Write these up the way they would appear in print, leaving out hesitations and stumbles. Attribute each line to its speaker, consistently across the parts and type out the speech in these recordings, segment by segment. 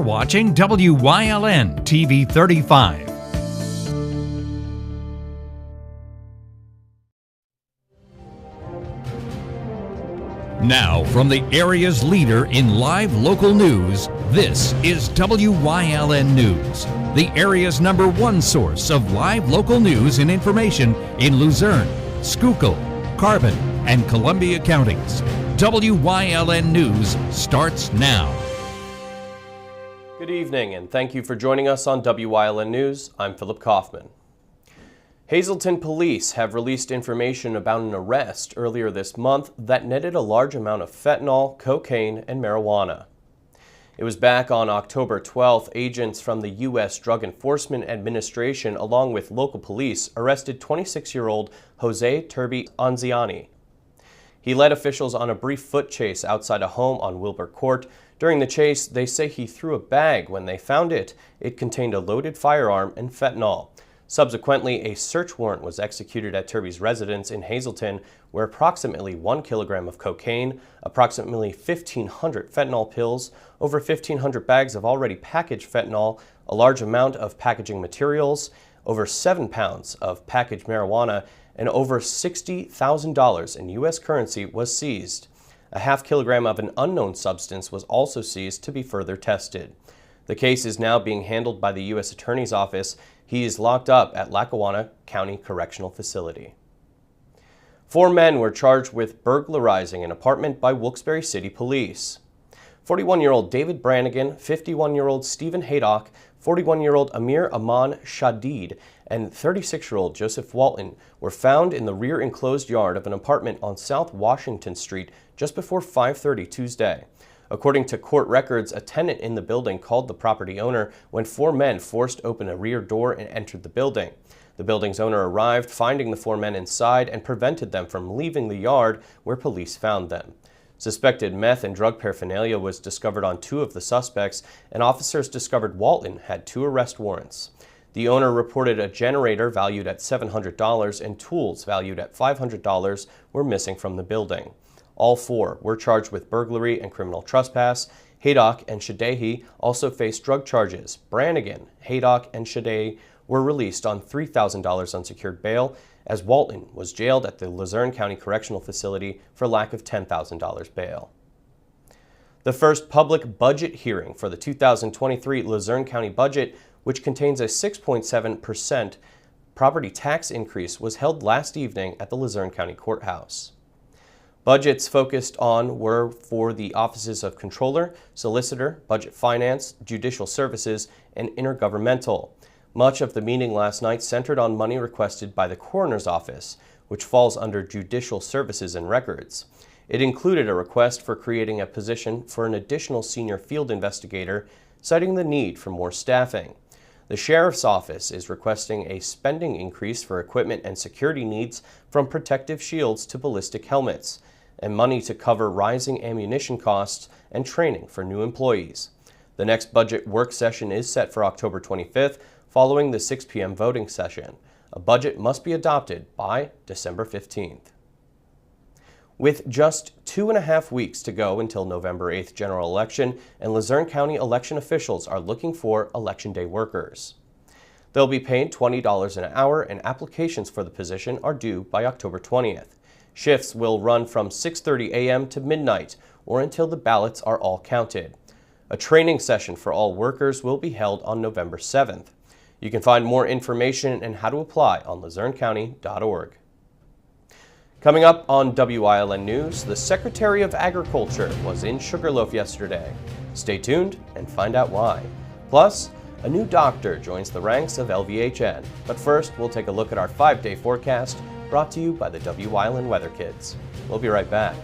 Speaker 1: watching WYLN TV 35. Now, from the area's leader in live local news, this is WYLN News, the area's #1 source of live local news and information in Luzerne, Schuylkill, Carbon, and Columbia counties. WYLN News starts now.
Speaker 2: Good evening, and thank you for joining us on WYLN News. I'm Philip Kaufman. Hazleton police have released information about an arrest earlier this month that netted a large amount of fentanyl, cocaine, and marijuana. It was back on October 12th, agents from the U.S. Drug Enforcement Administration, along with local police, arrested 26-year-old Jose Turbi Anziani. He led officials on a brief foot chase outside a home on Wilbur Court. During the chase, they say he threw a bag. When they found it, it contained a loaded firearm and fentanyl. Subsequently, a search warrant was executed at Turbi's residence in Hazleton, where approximately 1 kilogram of cocaine, approximately 1,500 fentanyl pills, over 1,500 bags of already packaged fentanyl, a large amount of packaging materials, over 7 pounds of packaged marijuana, and over $60,000 in U.S. currency was seized. A half kilogram of an unknown substance was also seized to be further tested. The case is now being handled by the U.S. Attorney's Office. He is locked up at Lackawanna County Correctional Facility. 4 men were charged with burglarizing an apartment by Wilkes-Barre City Police. 41-year-old David Brannigan, 51-year-old Stephen Haydock, 41-year-old Amir Aman Shadid, and 36-year-old Joseph Wyln were found in the rear enclosed yard of an apartment on South Washington Street just before 5:30 Tuesday. According to court records, a tenant in the building called the property owner when 4 men forced open a rear door and entered the building. The building's owner arrived, finding the 4 men inside, and prevented them from leaving the yard, where police found them. Suspected meth and drug paraphernalia was discovered on 2 of the suspects, and officers discovered Walton had 2 arrest warrants. The owner reported a generator valued at $700 and tools valued at $500 were missing from the building. All 4 were charged with burglary and criminal trespass. Haydock and Shadehi also faced drug charges. Brannigan, Haydock, and Shadehi were released on $3,000 unsecured bail, as Walton was jailed at the Luzerne County Correctional Facility for lack of $10,000 bail. The first public budget hearing for the 2023 Luzerne County budget, which contains a 6.7% property tax increase, was held last evening at the Luzerne County Courthouse. Budgets focused on were for the offices of Controller, Solicitor, Budget Finance, Judicial Services, and Intergovernmental. Much of the meeting last night centered on money requested by the Coroner's Office, which falls under Judicial Services and Records. It included a request for creating a position for an additional senior field investigator, citing the need for more staffing. The Sheriff's Office is requesting a spending increase for equipment and security needs, from protective shields to ballistic helmets, and money to cover rising ammunition costs and training for new employees. The next budget work session is set for October 25th, following the 6 p.m. voting session. A budget must be adopted by December 15th. With just 2.5 weeks to go until November 8th general election, and Luzerne County election officials are looking for Election Day workers. They'll be paid $20 an hour, and applications for the position are due by October 20th. Shifts will run from 6:30 a.m. to midnight, or until the ballots are all counted. A training session for all workers will be held on November 7th. You can find more information and how to apply on LuzerneCounty.org. Coming up on WYLN News, the Secretary of Agriculture was in Sugarloaf yesterday. Stay tuned and find out why. Plus, a new doctor joins the ranks of LVHN. But first, we'll take a look at our 5-day forecast, brought to you by the WYLN Weather Kids. We'll be right back.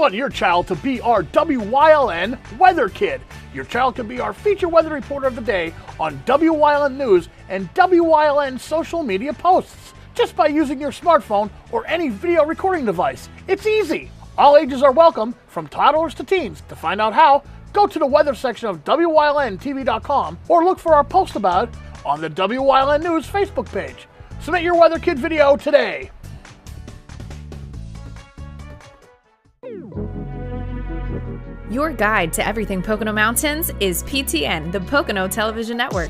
Speaker 3: want your child to be our WYLN Weather Kid. Your child can be our feature weather reporter of the day on WYLN News and WYLN social media posts, just by using your smartphone or any video recording device. It's easy. All ages are welcome, from toddlers to teens. To find out how, go to the weather section of WYLNTV.com or look for our post about it on the WYLN News Facebook page. Submit your Weather Kid video today.
Speaker 4: Your guide to everything Pocono Mountains is PTN, the Pocono Television Network.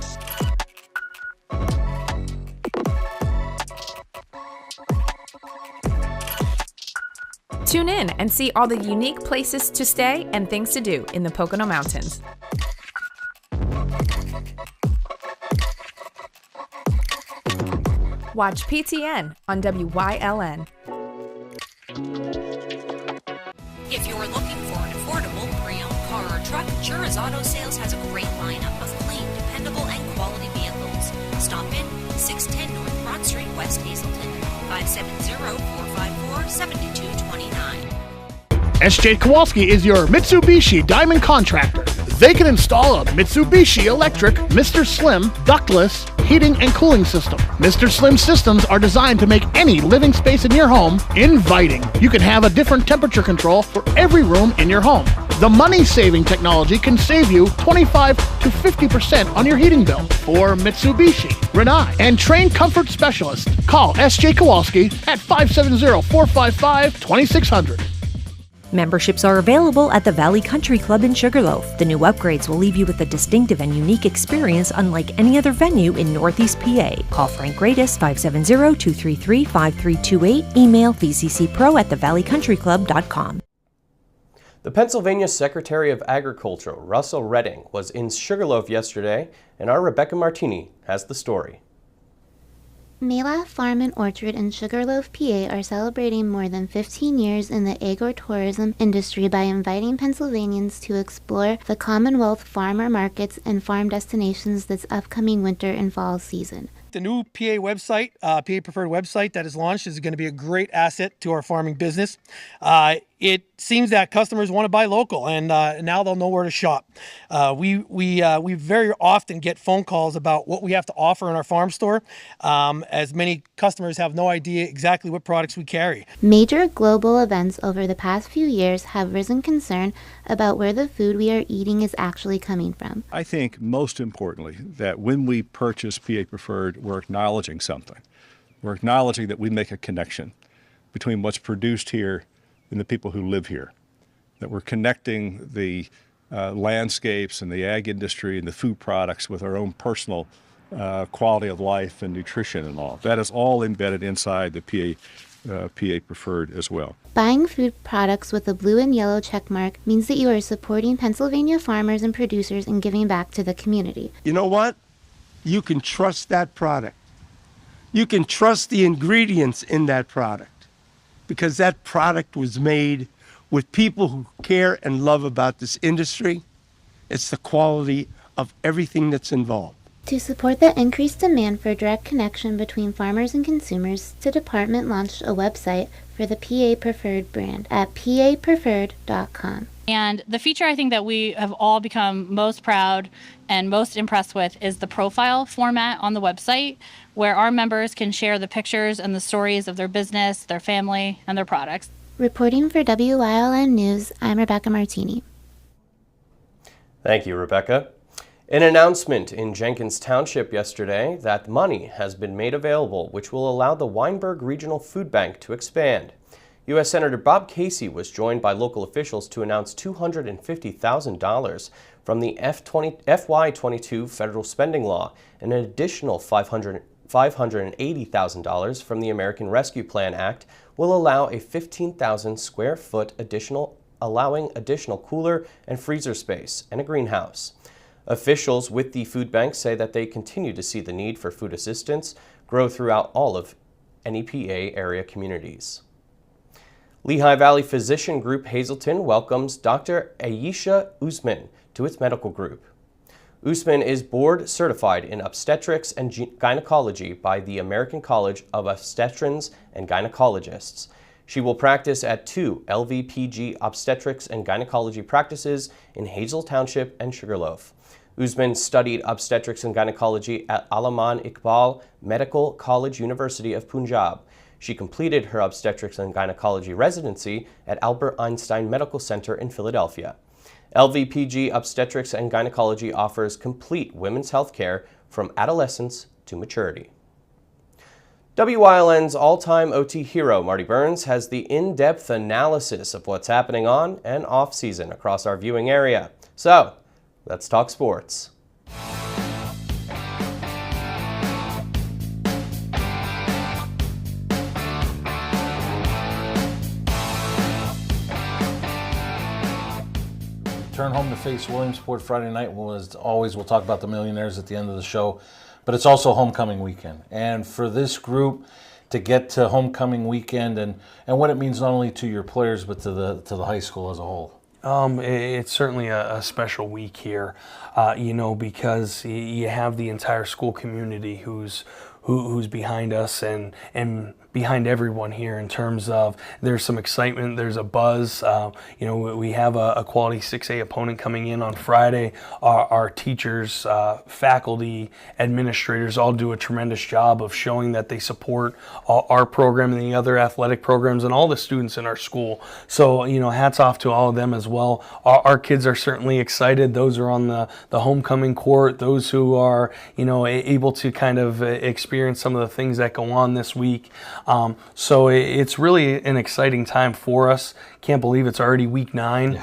Speaker 4: Tune in and see all the unique places to stay and things to do in the Pocono Mountains. Watch PTN on WYLN.
Speaker 5: If you're looking for an affordable pre-owned car or truck, Chura's Auto Sales has a great lineup of clean, dependable, and quality vehicles. Stop in 610 North Broad Street, West Hazleton, 570-454-7229.
Speaker 3: SJ Kowalski is your Mitsubishi Diamond Contractor. They can install a Mitsubishi electric Mr. Slim ductless heating and cooling system. Mr. Slim systems are designed to make any living space in your home inviting. You can have a different temperature control for every room in your home. The money-saving technology can save you 25 to 50% on your heating bill. For Mitsubishi, Rinnai, and trained comfort specialists, call SJ Kowalski at 570-455-2600.
Speaker 6: Memberships are available at the Valley Country Club in Sugarloaf. The new upgrades will leave you with a distinctive and unique experience unlike any other venue in Northeast PA. Call Frank Gradis 570-233-5328. Email vccpro@thevalleycountryclub.com.
Speaker 2: The Pennsylvania Secretary of Agriculture, Russell Redding, was in Sugarloaf yesterday, and our Rebecca Martini has the story.
Speaker 7: Mela Farm and Orchard in Sugarloaf, PA are celebrating more than 15 years in the agritourism industry by inviting Pennsylvanians to explore the Commonwealth farmer markets and farm destinations this upcoming winter and fall season.
Speaker 8: The new PA website, PA Preferred website that is launched is going to be a great asset to our farming business. It seems that customers want to buy local, and now they'll know where to shop. We very often get phone calls about what we have to offer in our farm store, as many customers have no idea exactly what products we carry.
Speaker 7: Major global events over the past few years have risen concern about where the food we are eating is actually coming from.
Speaker 9: I think most importantly that when we purchase PA Preferred, we're acknowledging something. We're acknowledging that we make a connection between what's produced here and the people who live here, that we're connecting the landscapes and the ag industry and the food products with our own personal quality of life and nutrition and all. That is all embedded inside the PA Preferred as well.
Speaker 7: Buying food products with a blue and yellow check mark means that you are supporting Pennsylvania farmers and producers and giving back to the community.
Speaker 10: You know what? You can trust that product. You can trust the ingredients in that product because that product was made with people who care and love about this industry. It's the quality of everything that's involved.
Speaker 7: To support the increased demand for direct connection between farmers and consumers, the department launched a website for the PA Preferred brand at papreferred.com.
Speaker 11: And the feature I think that we have all become most proud and most impressed with is the profile format on the website, where our members can share the pictures and the stories of their business, their family, and their products.
Speaker 7: Reporting for WYLN News, I'm Rebecca Martini.
Speaker 2: Thank you, Rebecca. An announcement in Jenkins Township yesterday that money has been made available which will allow the Weinberg Regional Food Bank to expand. U.S. Senator Bob Casey was joined by local officials to announce $250,000 from the FY22 federal spending law and an additional $580,000 from the American Rescue Plan Act will allow a 15,000 square foot allowing additional cooler and freezer space and a greenhouse. Officials with the food bank say that they continue to see the need for food assistance grow throughout all of NEPA area communities. Lehigh Valley Physician Group Hazleton welcomes Dr. Ayesha Usman to its medical group. Usman is board certified in obstetrics and gynecology by the American College of Obstetricians and Gynecologists. She will practice at 2 LVPG obstetrics and gynecology practices in Hazel Township and Sugarloaf. Usman studied obstetrics and gynecology at Alaman Iqbal Medical College, University of Punjab. She completed her obstetrics and gynecology residency at Albert Einstein Medical Center in Philadelphia. LVPG Obstetrics and Gynecology offers complete women's health care from adolescence to maturity. WYLN's all-time OT hero, Marty Burns, has the in-depth analysis of what's happening on and off-season across our viewing area. So, let's talk sports.
Speaker 12: Turn home to face Williamsport Friday night. As always, we'll talk about the Millionaires at the end of the show, but it's also homecoming weekend. And for this group to get to homecoming weekend and what it means not only to your players, but to the high school as a whole.
Speaker 13: It's certainly a special week here, because you have the entire school community who's behind us and behind everyone here in terms of there's some excitement, there's a buzz. We have a quality 6A opponent coming in on Friday. Our teachers, faculty, administrators all do a tremendous job of showing that they support our program and the other athletic programs and all the students in our school. So, hats off to all of them as well. Our kids are certainly excited. Those are on the homecoming court, those who are, able to kind of experience some of the things that go on this week. So it's really an exciting time for us. Can't believe it's already week 9.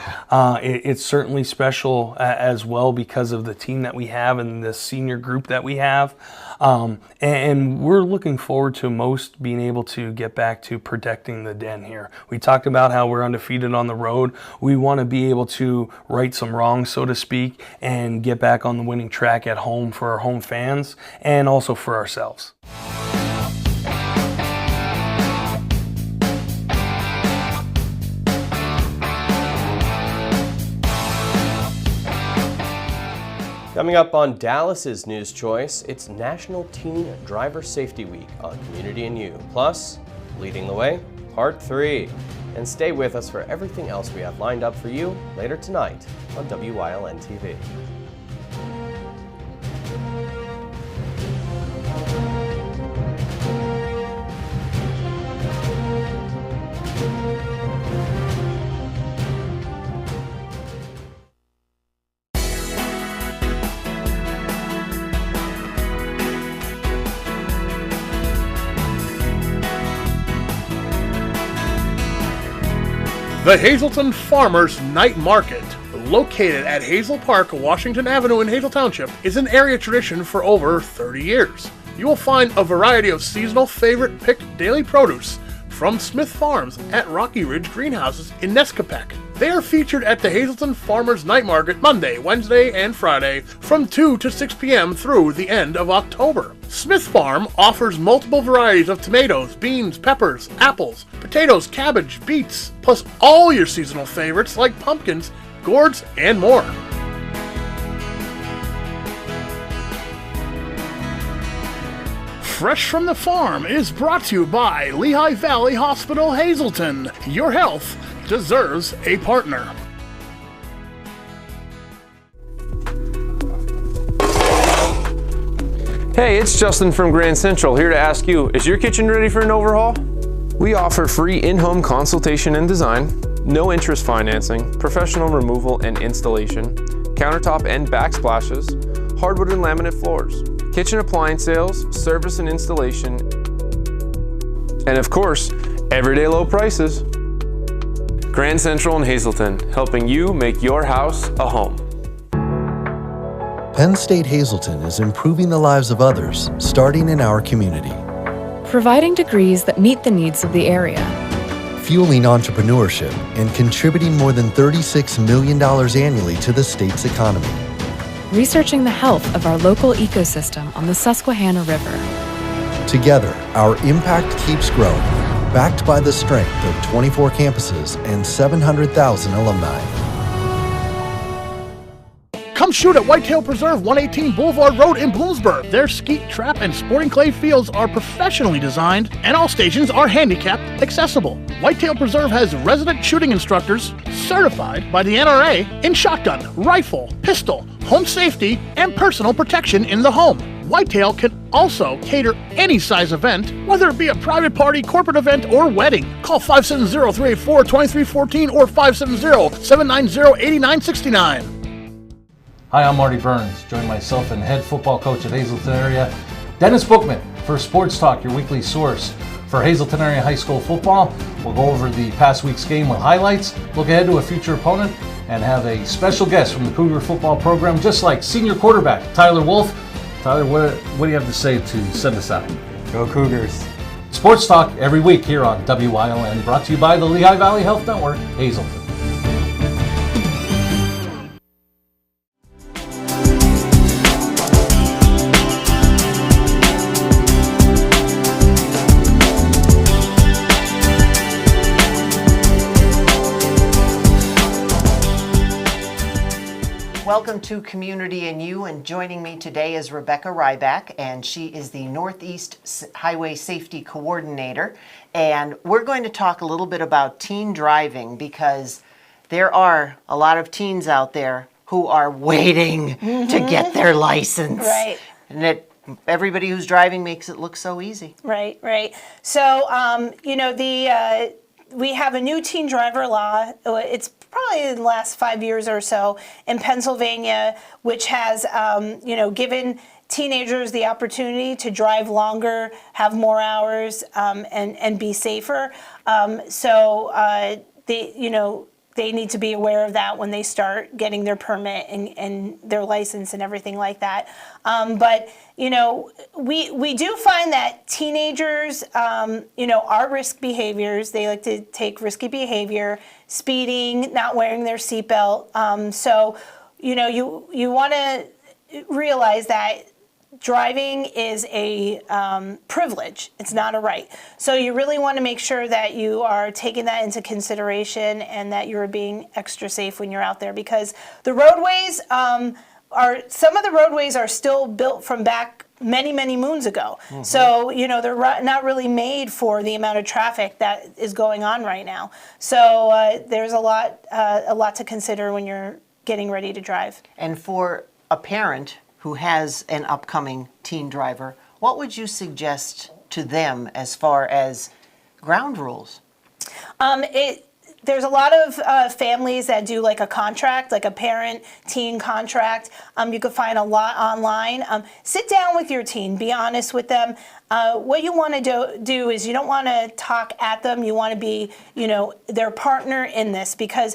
Speaker 13: It's certainly special as well because of the team that we have and the senior group that we have. And we're looking forward to most being able to get back to protecting the den here. We talked about how we're undefeated on the road. We want to be able to right some wrongs, so to speak, and get back on the winning track at home for our home fans and also for ourselves.
Speaker 2: Coming up on Dallas's News Choice, it's National Teen Driver Safety Week on Community and You. Plus, Leading the Way, Part 3. And stay with us for everything else we have lined up for you later tonight on WYLN TV.
Speaker 3: The Hazleton Farmers Night Market, located at Hazel Park, Washington Avenue in Hazel Township, is an area tradition for over 30 years. You will find a variety of seasonal favorite picked daily produce from Smith Farms at Rocky Ridge Greenhouses in Nescopec. They are featured at the Hazleton Farmers Night Market Monday, Wednesday, and Friday from 2 to 6 p.m. through the end of October. Smith Farm offers multiple varieties of tomatoes, beans, peppers, apples, potatoes, cabbage, beets, plus all your seasonal favorites like pumpkins, gourds, and more. Fresh from the Farm is brought to you by Lehigh Valley Hospital Hazleton. Your health deserves a partner.
Speaker 14: Hey, it's Justin from Grand Central here to ask you, is your kitchen ready for an overhaul? We offer free in-home consultation and design, no interest financing, professional removal and installation, countertop and backsplashes, hardwood and laminate floors, kitchen appliance sales, service and installation, and of course, everyday low prices. Grand Central in Hazleton, helping you make your house a home.
Speaker 15: Penn State Hazleton is improving the lives of others, starting in our community.
Speaker 16: Providing degrees that meet the needs of the area.
Speaker 15: Fueling entrepreneurship and contributing more than $36 million annually to the state's economy.
Speaker 16: Researching the health of our local ecosystem on the Susquehanna River.
Speaker 15: Together, our impact keeps growing, backed by the strength of 24 campuses and 700,000 alumni.
Speaker 3: Come shoot at Whitetail Preserve, 118 Boulevard Road in Bloomsburg. Their skeet, trap, and sporting clay fields are professionally designed, and all stations are handicapped accessible. Whitetail Preserve has resident shooting instructors certified by the NRA in shotgun, rifle, pistol, home safety, and personal protection in the home. Whitetail can also cater any size event, whether it be a private party, corporate event, or wedding. Call 570-384-2314 or 570-790-8969.
Speaker 12: Hi, I'm Marty Burns. Join myself and head football coach at Hazleton area, Dennis Bookman, for Sports Talk, your weekly source for Hazleton area high school football. We'll go over the past week's game with highlights, look ahead to a future opponent, and have a special guest from the Cougar football program, just like senior quarterback Tyler Wolf. Tyler, what do you have to say to send us out?
Speaker 17: Go Cougars.
Speaker 12: Sports Talk every week here on WYLN, brought to you by the Lehigh Valley Health Network, Hazleton.
Speaker 18: Welcome to Community and You, and joining me today is Rebecca Ryback, and she is the Northeast Highway Safety Coordinator. And we're going to talk a little bit about teen driving, because there are a lot of teens out there who are waiting to get their license.
Speaker 19: Right.
Speaker 18: And everybody who's driving makes it look so easy.
Speaker 19: Right, right. So, we have a new teen driver law. It's probably in the last 5 years or so in Pennsylvania, which has, given teenagers the opportunity to drive longer, have more hours, and be safer. They need to be aware of that when they start getting their permit and their license and everything like that. But we do find that teenagers, are risk behaviors. They like to take risky behavior, speeding, not wearing their seatbelt. You want to realize that driving is a privilege. It's not a right. So you really want to make sure that you are taking that into consideration and that you're being extra safe when you're out there, because the roadways some of the roadways are still built from back many, many moons ago. Mm-hmm. So, they're not really made for the amount of traffic that is going on right now. So there's a lot to consider when you're getting ready to drive.
Speaker 18: And for a parent who has an upcoming teen driver, what would you suggest to them as far as ground rules?
Speaker 19: There's a lot of families that do like a contract, like a parent-teen contract. You can find a lot online. Sit down with your teen, be honest with them. What you want to do is you don't want to talk at them. You want to be, their partner in this, because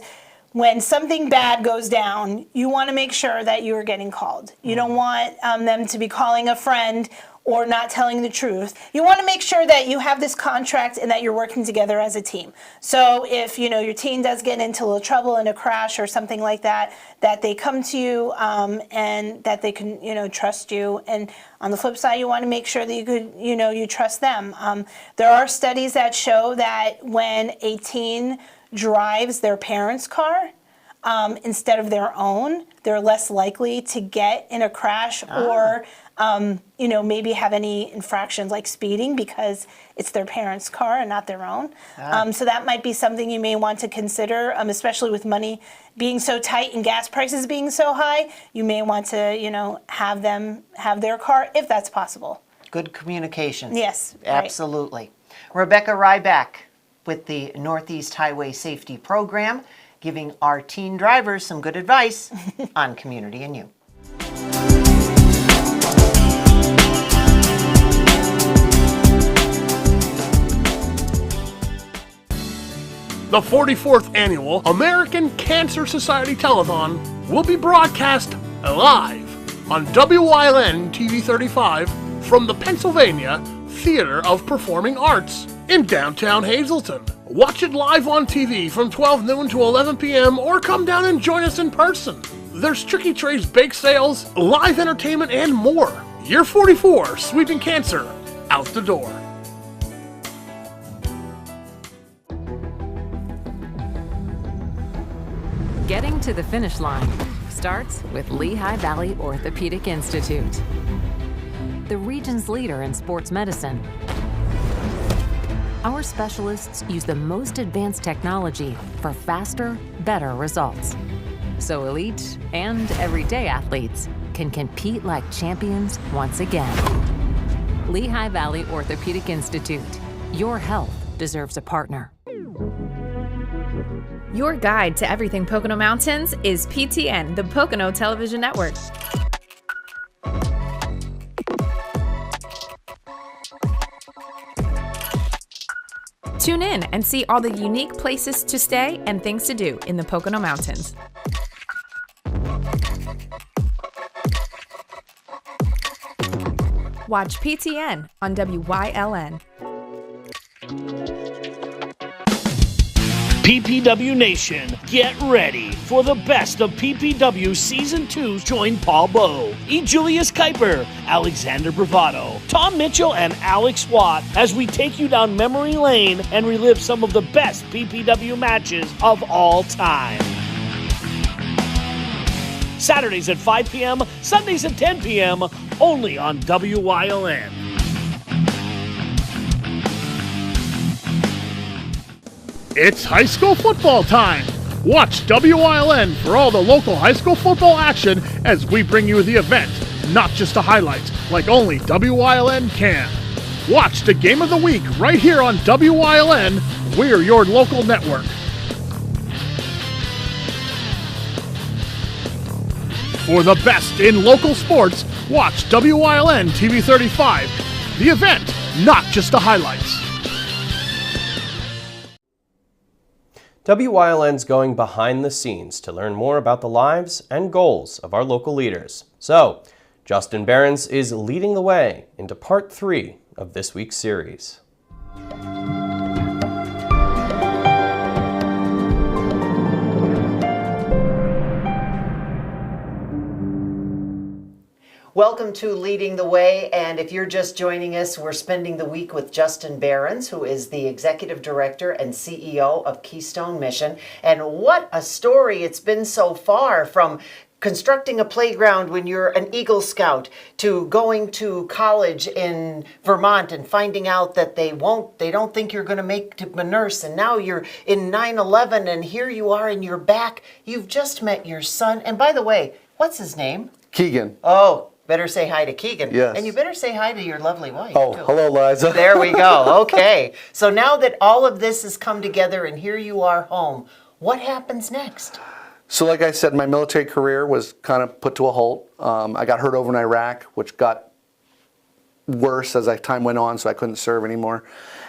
Speaker 19: when something bad goes down, you want to make sure that you are getting called. You don't want them to be calling a friend or not telling the truth. You want to make sure that you have this contract and that you're working together as a team. So if your teen does get into a little trouble in a crash or something like that, that they come to you and that they can trust you. And on the flip side, you want to make sure that you trust them. There are studies that show that when a teen drives their parents' car instead of their own, they're less likely to get in a crash or maybe have any infractions like speeding, because it's their parents' car and not their own. So that might be something you may want to consider, especially with money being so tight and gas prices being so high. You may want to, have them have their car if that's possible.
Speaker 18: Good communication.
Speaker 19: Yes.
Speaker 18: Absolutely. Right. Rebecca Ryback with the Northeast Highway Safety Program, giving our teen drivers some good advice on Community and You.
Speaker 3: The 44th Annual American Cancer Society Telethon will be broadcast live on WYLN TV 35 from the Pennsylvania Theater of Performing Arts in downtown Hazleton. Watch it live on TV from 12 noon to 11 p.m. or come down and join us in person. There's Tricky Trays bake sales, live entertainment, and more. Year 44, sweeping cancer out the door.
Speaker 20: Getting to the finish line
Speaker 17: starts with Lehigh Valley Orthopedic Institute, the region's leader in sports medicine. Our specialists use the most advanced technology for faster, better results. So elite and everyday athletes can compete like champions once again. Lehigh Valley Orthopedic Institute. Your health deserves a partner.
Speaker 4: Your guide to everything Pocono Mountains is PTN, the Pocono Television Network. Tune in and see all the unique places to stay and things to do in the Pocono Mountains. Watch PTN on WYLN.
Speaker 3: PPW Nation, get ready for the best of PPW Season 2. Join Paul Bowe, E. Julius Kuiper, Alexander Bravado, Tom Mitchell, and Alex Watt as we take you down memory lane and relive some of the best PPW matches of all time. Saturdays at 5 p.m., Sundays at 10 p.m., only on WYLN. It's high school football time. Watch WYLN for all the local high school football action as we bring you the event, not just a highlight, like only WYLN can. Watch the game of the week right here on WYLN. We're your local network. For the best in local sports, watch WYLN TV 35. The event, not just the highlights.
Speaker 2: WYLN's going behind the scenes to learn more about the lives and goals of our local leaders. So, Justin Behrens is leading the way into part 3 of this week's series.
Speaker 18: Welcome to Leading the Way, and if you're just joining us, we're spending the week with Justin Behrens, who is the Executive Director and CEO of Keystone Mission. And what a story it's been so far, from constructing a playground when you're an Eagle Scout to going to college in Vermont and finding out that they don't think you're going to make a nurse, and now you're in 9/11 and here you are and you're back. You've just met your son, and by the way, what's his name?
Speaker 20: Keegan.
Speaker 18: Oh, better say hi to Keegan.
Speaker 20: Yes.
Speaker 18: And you better say hi to your lovely wife.
Speaker 20: Oh,
Speaker 18: too.
Speaker 20: hello, Liza.
Speaker 18: There we go. Okay. So now that all of this has come together and here you are home, what happens next?
Speaker 20: So like I said, my military career was kind of put to a halt. I got hurt over in Iraq, which got worse as time went on, so I couldn't serve anymore.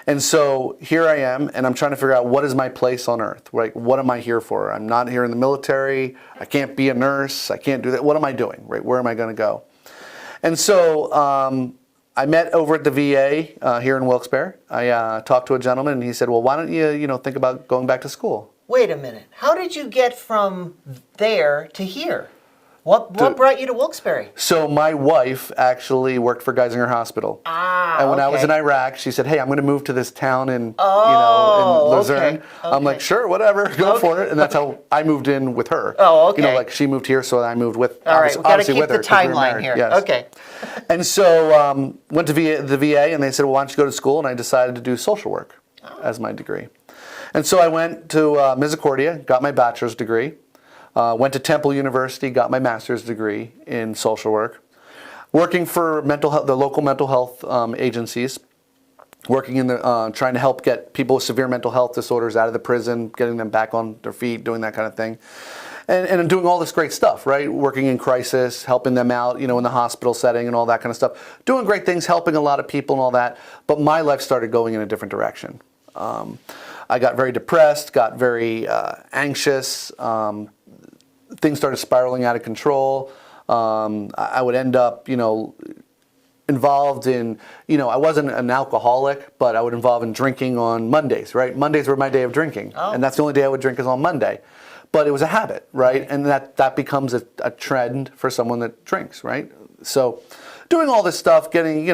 Speaker 20: And so here I am, and I'm trying to figure out what is my place on earth. Like, what am I here for? I'm not here in the military. I can't be a nurse. I can't do that. What am I doing? Right? Where am I going to go? And so I met over at the VA here in Wilkes-Barre. I talked to a gentleman, and he said, well, why don't you think about going back to school?
Speaker 18: Wait a minute. How did you get from there to here? What brought you to Wilkes-Barre?
Speaker 20: So my wife actually worked for Geisinger Hospital. And when I was in Iraq, she said, hey, I'm going to move to this town in, in Luzerne.
Speaker 18: Okay.
Speaker 20: I'm like, sure, whatever, go for it. And that's how I moved in with her.
Speaker 18: Oh, okay.
Speaker 20: Like she moved here, so I moved with,
Speaker 18: all right, we've got to keep
Speaker 20: with
Speaker 18: the
Speaker 20: her, 'cause we were
Speaker 18: timeline
Speaker 20: married.
Speaker 18: here.
Speaker 20: Yes.
Speaker 18: Okay.
Speaker 20: And so went to the VA, and they said, well, why don't you go to school? And I decided to do social work as my degree. And so I went to Misericordia, got my bachelor's degree. Went to Temple University, got my master's degree in social work. Working for the local mental health agencies. Working in the trying to help get people with severe mental health disorders out of the prison, getting them back on their feet, doing that kind of thing. And I'm doing all this great stuff, right? Working in crisis, helping them out, in the hospital setting and all that kind of stuff. Doing great things, helping a lot of people and all that. But my life started going in a different direction. I got very depressed, got very anxious. Things started spiraling out of control. I would end up, involved in, I wasn't an alcoholic, but I would involve in drinking on Mondays, right? Mondays were my day of drinking. And that's the only day I would drink is on Monday. But it was a habit, right? And that becomes a trend for someone that drinks, right? So doing all this stuff, getting,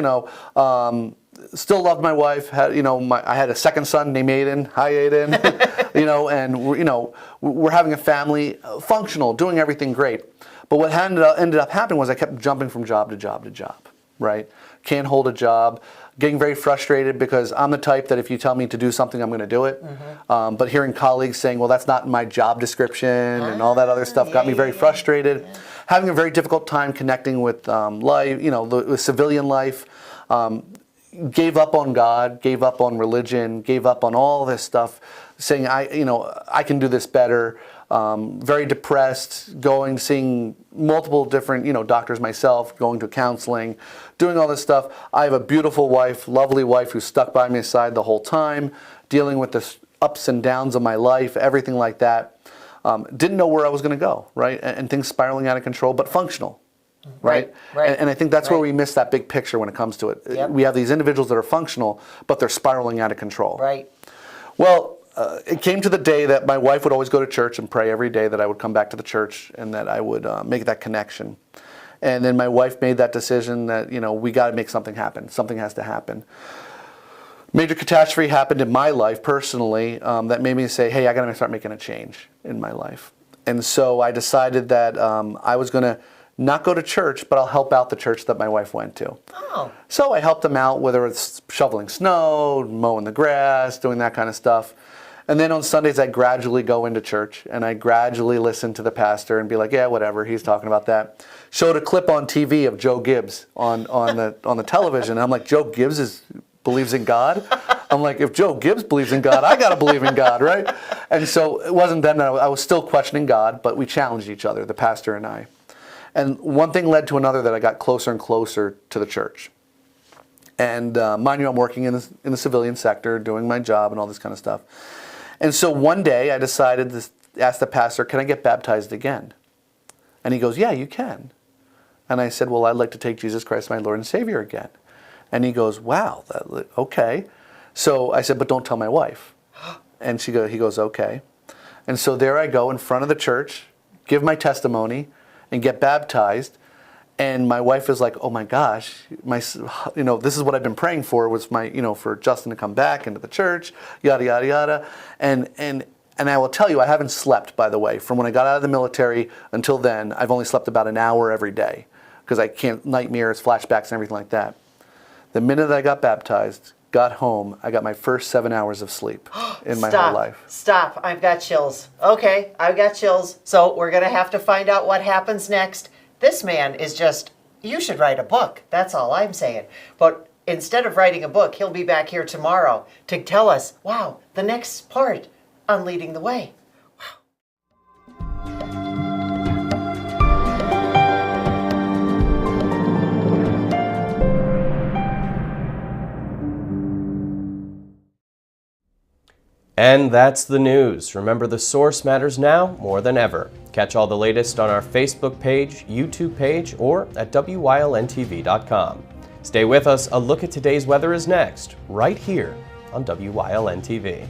Speaker 20: Still loved my wife. Had, I had a second son named Aiden. Hi, Aiden. And we're having a family, functional, doing everything great. But what ended up happening was I kept jumping from job to job to job, right? Can't hold a job, getting very frustrated because I'm the type that if you tell me to do something, I'm going to do it. But hearing colleagues saying, well, that's not in my job description and all that other stuff got me very frustrated. Having a very difficult time connecting with life, the civilian life. Gave up on God, gave up on religion, gave up on all this stuff, saying, I can do this better. Very depressed, seeing multiple different, doctors myself, going to counseling, doing all this stuff. I have a beautiful wife, lovely wife who stuck by my side the whole time, dealing with the ups and downs of my life, everything like that. Didn't know where I was going to go, right? And things spiraling out of control, but functional. Right. And I think that's where we miss that big picture when it comes to it. Yep. We have these individuals that are functional, but they're spiraling out of control.
Speaker 18: Right.
Speaker 20: Well, it came to the day that my wife would always go to church and pray every day that I would come back to the church and that I would make that connection. And then my wife made that decision that, we got to make something happen. Something has to happen. Major catastrophe happened in my life personally that made me say, hey, I got to start making a change in my life. And so I decided that I was going to not go to church, but I'll help out the church that my wife went to.
Speaker 18: Oh.
Speaker 20: So I helped them out, whether it's shoveling snow, mowing the grass, doing that kind of stuff. And then on Sundays, I gradually go into church and I gradually listen to the pastor and be like, yeah, whatever, he's talking about that. Showed a clip on TV of Joe Gibbs on the television. And I'm like, Joe Gibbs believes in God? I'm like, if Joe Gibbs believes in God, I got to believe in God, right? And so it wasn't then that I was still questioning God, but we challenged each other, the pastor and I. And one thing led to another that I got closer and closer to the church. And mind you, I'm working in the civilian sector, doing my job and all this kind of stuff. And so one day I decided to ask the pastor, can I get baptized again? And he goes, yeah, you can. And I said, well, I'd like to take Jesus Christ, my Lord and Savior again. And he goes, wow, okay. So I said, but don't tell my wife. And he goes, okay. And so there I go in front of the church, give my testimony, and get baptized. And my wife is like, oh my gosh, this is what I've been praying for, was for Justin to come back into the church, yada, yada, yada. And I will tell you, I haven't slept, by the way. From when I got out of the military until then, I've only slept about an hour every day because I can't, nightmares, flashbacks, and everything like that. The minute that I got baptized, got home, I got my first 7 hours of sleep in my whole life.
Speaker 18: Stop. I've got chills. Okay, I've got chills. So we're going to have to find out what happens next. This man is just, you should write a book. That's all I'm saying. But instead of writing a book, he'll be back here tomorrow to tell us, wow, the next part on Leading the Way.
Speaker 2: And that's the news. Remember, the source matters now more than ever. Catch all the latest on our Facebook page, YouTube page, or at WYLNTV.com. Stay with us. A look at today's weather is next, right here on WYLN TV.